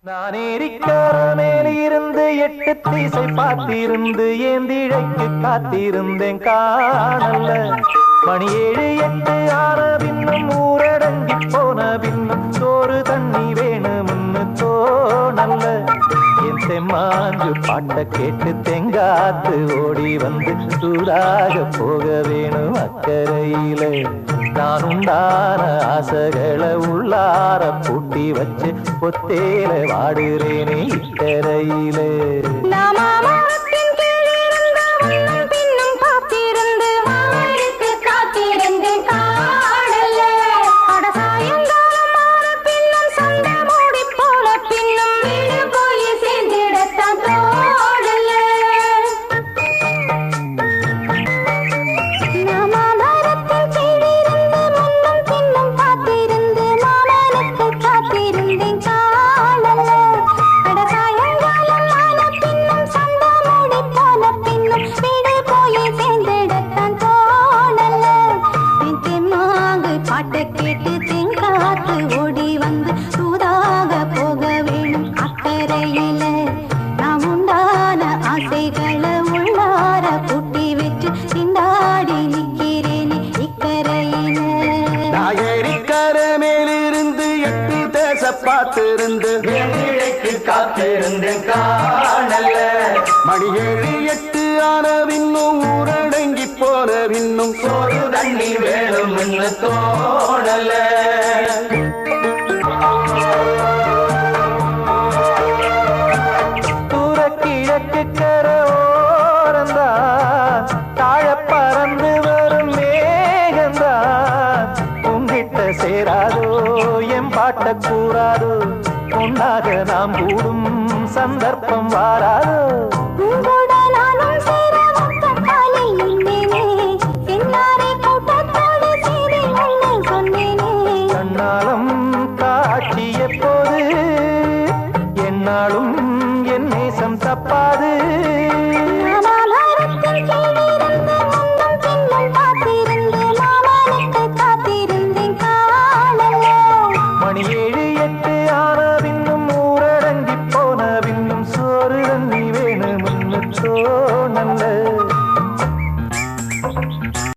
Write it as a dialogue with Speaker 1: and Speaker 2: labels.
Speaker 1: நான் ஏரிக்கார மேலிருந்து 8 திசை பார்த்திருந்து ஏந்திழைக்கு காத்திருந்தேன் காணல்ல. மணி 7 8 ஆன பின்னும் ஊரடங்கி போன பின்னும் சோறு தண்ணி வேணும்னு தோணல்ல. என் தெம்மாஞ்சு பாட்ட கேட்டு தெங்காத்து ஓடி வந்து சூடாக போக வேணும் அக்கறையில. நான் உண்டான ஆசைகளை உள்ளார பூட்டி வச்சு பொத்தேல வாடுறேனே இக்கரையில.
Speaker 2: பார்த்திருந்து காத்திருந்தேன் காணல்ல. மணி 7 8 ஆன பின்னும் ஊரடங்கி போன பின்னும் சோறு தண்ணி வேணும் தோணல.
Speaker 1: தூர கிழக்கு கரோரந்தான் தாழ பறந்து வரும் மேகந்தான் உங்கிட்ட சேராதோ என் பாட்ட கூறாதோ. உன்னாக நாம் கூடும் சந்தர்ப்பம் வாராதோ.